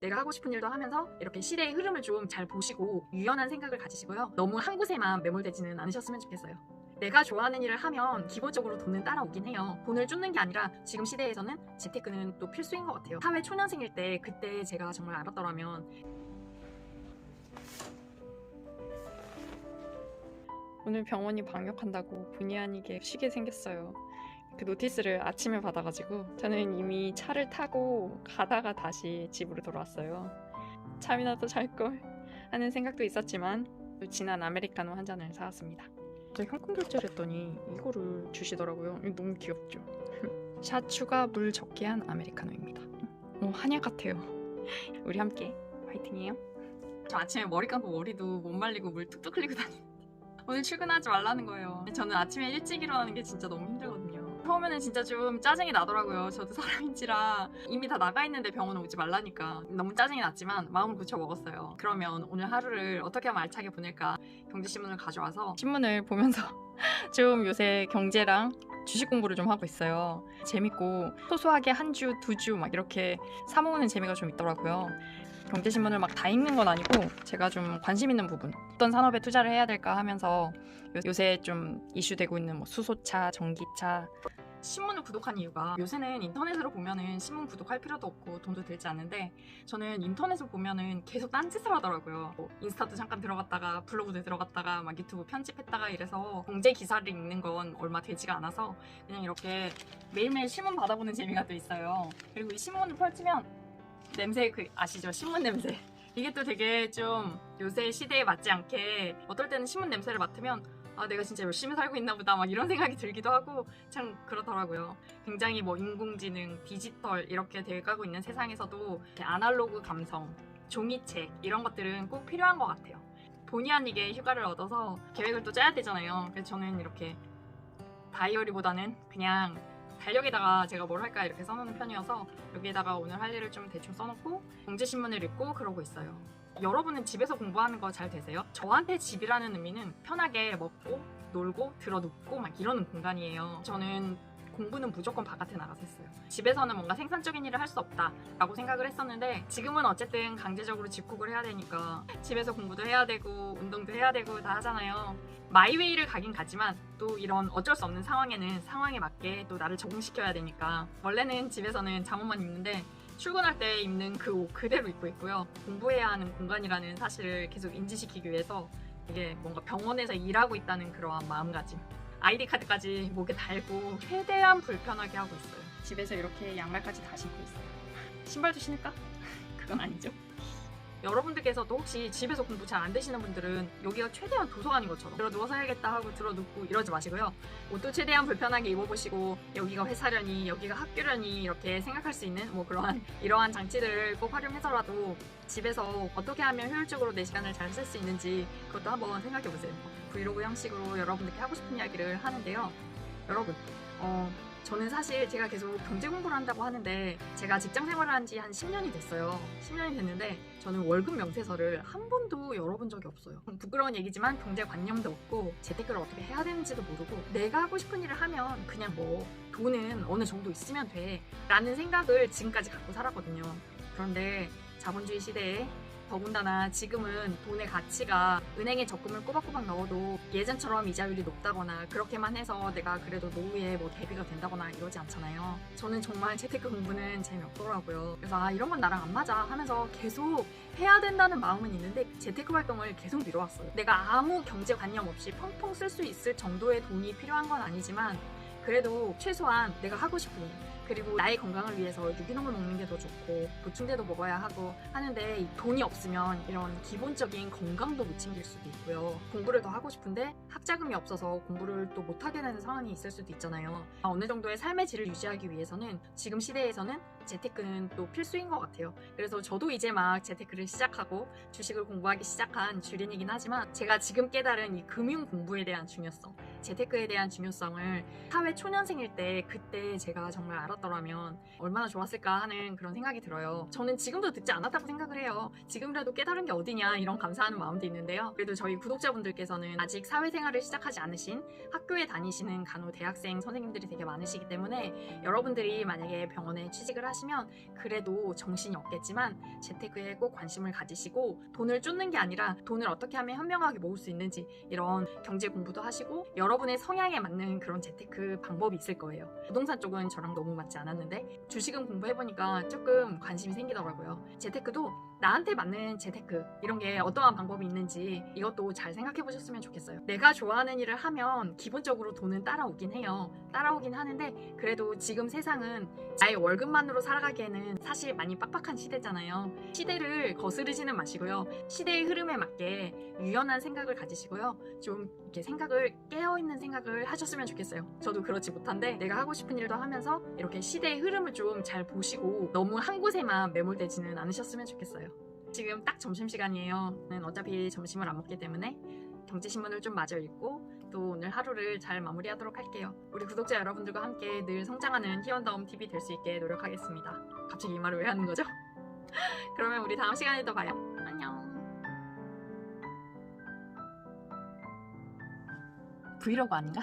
내가 하고 싶은 일도 하면서 이렇게 시대의 흐름을 좀 잘 보시고 유연한 생각을 가지시고요. 너무 한 곳에만 매몰되지는 않으셨으면 좋겠어요. 내가 좋아하는 일을 하면 기본적으로 돈은 따라오긴 해요. 돈을 쫓는 게 아니라 지금 시대에서는 재테크는 또 필수인 것 같아요. 사회 초년생일 때 그때 제가 정말 알았더라면 오늘 병원이 방역한다고 본의 아니게 쉬게 생겼어요. 그 노티스를 아침에 받아가지고 저는 이미 차를 타고 가다가 다시 집으로 돌아왔어요. 잠이나 더 잘걸 하는 생각도 있었지만 진한 아메리카노 한 잔을 사왔습니다. 제가 현금 결제를 했더니 이거를 주시더라고요. 이거 너무 귀엽죠? 샷 추가 물 적게 한 아메리카노입니다. 한약 같아요. 우리 함께 화이팅이에요. 저 아침에 머리 감고 머리도 못 말리고 물 뚝뚝 흘리고 다니는데 오늘 출근하지 말라는 거예요. 저는 아침에 일찍 일어나는 게 진짜 너무 힘들거든요. 처음에는 진짜 좀 짜증이 나더라고요. 저도 사람인지라 이미 다 나가 있는데 병원 오지 말라니까 너무 짜증이 났지만 마음을 고쳐 먹었어요. 그러면 오늘 하루를 어떻게 하면 알차게 보낼까 경제신문을 가져와서 신문을 보면서 좀 요새 경제랑 주식 공부를 좀 하고 있어요. 재밌고 소소하게 한 주, 두 주 막 이렇게 사모으는 재미가 좀 있더라고요. 경제신문을 막 다 읽는 건 아니고 제가 좀 관심 있는 부분 어떤 산업에 투자를 해야 될까 하면서 요새 좀 이슈되고 있는 뭐 수소차, 전기차 신문을 구독한 이유가 요새는 인터넷으로 보면은 신문 구독할 필요도 없고 돈도 들지 않는데 저는 인터넷을 보면은 계속 딴짓을 하더라고요. 뭐 인스타도 잠깐 들어갔다가 블로그도 들어갔다가 막 유튜브 편집했다가 이래서 경제 기사를 읽는 건 얼마 되지가 않아서 그냥 이렇게 매일매일 신문 받아보는 재미가 또 있어요. 그리고 이 신문을 펼치면 냄새 아시죠? 신문 냄새. 이게 또 되게 좀 요새 시대에 맞지 않게 어떨 때는 신문 냄새를 맡으면 내가 진짜 열심히 살고 있나 보다 막 이런 생각이 들기도 하고 참 그렇더라고요. 굉장히 뭐 인공지능, 디지털 이렇게 돼가고 있는 세상에서도 아날로그 감성, 종이책 이런 것들은 꼭 필요한 것 같아요. 본의 아니게 휴가를 얻어서 계획을 또 짜야 되잖아요. 그래서 저는 이렇게 다이어리보다는 그냥 달력에다가 제가 뭘 할까 이렇게 써놓는 편이어서 여기에다가 오늘 할 일을 좀 대충 써놓고 경제신문을 읽고 그러고 있어요. 여러분은 집에서 공부하는 거 잘 되세요? 저한테 집이라는 의미는 편하게 먹고 놀고 들어눕고 막 이러는 공간이에요. 저는 공부는 무조건 바깥에 나가서 했어요. 집에서는 뭔가 생산적인 일을 할 수 없다라고 생각을 했었는데 지금은 어쨌든 강제적으로 집콕을 해야 되니까 집에서 공부도 해야 되고 운동도 해야 되고 다 하잖아요. 마이웨이를 가긴 가지만 또 이런 어쩔 수 없는 상황에는 상황에 맞게 또 나를 적응시켜야 되니까 원래는 집에서는 잠옷만 입는데 출근할 때 입는 그 옷 그대로 입고 있고요. 공부해야 하는 공간이라는 사실을 계속 인지시키기 위해서 이게 뭔가 병원에서 일하고 있다는 그러한 마음가짐 아이디 카드까지 목에 달고 최대한 불편하게 하고 있어요. 집에서 이렇게 양말까지 다 신고 있어요. 신발도 신을까? 그건 아니죠. 여러분들께서도 혹시 집에서 공부 잘 안 되시는 분들은 여기가 최대한 도서관인 것처럼 들어 누워서 해야겠다 하고 들어 눕고 이러지 마시고요. 옷도 최대한 불편하게 입어보시고 여기가 회사려니 여기가 학교려니 이렇게 생각할 수 있는 뭐 그러한 이러한 장치들을 꼭 활용해서라도 집에서 어떻게 하면 효율적으로 내 시간을 잘 쓸 수 있는지 그것도 한번 생각해보세요. 브이로그 형식으로 여러분들께 하고 싶은 이야기를 하는데요. 여러분 저는 사실 제가 계속 경제 공부를 한다고 하는데 제가 직장 생활을 한 지 한 10년이 됐어요. 10년이 됐는데 저는 월급 명세서를 한 번도 열어본 적이 없어요. 부끄러운 얘기지만 경제관념도 없고 재테크를 어떻게 해야 되는지도 모르고 내가 하고 싶은 일을 하면 그냥 뭐 돈은 어느 정도 있으면 돼 라는 생각을 지금까지 갖고 살았거든요. 그런데 자본주의 시대에 더군다나 지금은 돈의 가치가 은행에 적금을 꼬박꼬박 넣어도 예전처럼 이자율이 높다거나 그렇게만 해서 내가 그래도 노후에 뭐 대비가 된다거나 이러지 않잖아요. 저는 정말 재테크 공부는 재미없더라고요. 그래서 이런 건 나랑 안 맞아 하면서 계속 해야 된다는 마음은 있는데 재테크 활동을 계속 미뤄왔어요. 내가 아무 경제관념 없이 펑펑 쓸 수 있을 정도의 돈이 필요한 건 아니지만 그래도 최소한 내가 하고 싶은 일 그리고 나의 건강을 위해서 유기농을 먹는 게 더 좋고 보충제도 먹어야 하고 하는데 돈이 없으면 이런 기본적인 건강도 못 챙길 수도 있고요. 공부를 더 하고 싶은데 학자금이 없어서 공부를 또 못하게 되는 상황이 있을 수도 있잖아요. 어느 정도의 삶의 질을 유지하기 위해서는 지금 시대에서는 재테크는 또 필수인 것 같아요. 그래서 저도 이제 막 재테크를 시작하고 주식을 공부하기 시작한 주린이긴 하지만 제가 지금 깨달은 이 금융 공부에 대한 중요성 재테크에 대한 중요성을 사회 초년생일 때 그때 제가 정말 알았더라면 얼마나 좋았을까 하는 그런 생각이 들어요. 저는 지금도 듣지 않았다고 생각을 해요. 지금이라도 깨달은 게 어디냐 이런 감사하는 마음도 있는데요. 그래도 저희 구독자분들께서는 아직 사회생활을 시작하지 않으신 학교에 다니시는 간호 대학생 선생님들이 되게 많으시기 때문에 여러분들이 만약에 병원에 취직을 하시 하시면 그래도 정신이 없겠지만 재테크에 꼭 관심을 가지시고 돈을 쫓는 게 아니라 돈을 어떻게 하면 현명하게 모을 수 있는지 이런 경제 공부도 하시고 여러분의 성향에 맞는 그런 재테크 방법이 있을 거예요. 부동산 쪽은 저랑 너무 맞지 않았는데 주식은 공부해보니까 조금 관심이 생기더라고요. 재테크도 나한테 맞는 재테크 이런 게 어떠한 방법이 있는지 이것도 잘 생각해 보셨으면 좋겠어요. 내가 좋아하는 일을 하면 기본적으로 돈은 따라오긴 해요. 따라오긴 하는데 그래도 지금 세상은 나의 월급만으로 살아가기에는 사실 많이 빡빡한 시대잖아요. 시대를 거스르지는 마시고요. 시대의 흐름에 맞게 유연한 생각을 가지시고요. 좀 이렇게 생각을 깨어있는 생각을 하셨으면 좋겠어요. 저도 그렇지 못한데 내가 하고 싶은 일도 하면서 이렇게 시대의 흐름을 좀 잘 보시고 너무 한 곳에만 매몰되지는 않으셨으면 좋겠어요. 지금 딱 점심시간이에요. 저는 어차피 점심을 안 먹기 때문에 경제신문을 좀 마저 읽고 또 오늘 하루를 잘 마무리하도록 할게요. 우리 구독자 여러분들과 함께 늘 성장하는 희원다움TV 될 수 있게 노력하겠습니다. 갑자기 이 말을 왜 하는 거죠? 그러면 우리 다음 시간에 또 봐요. 안녕. 브이로그 아닌가?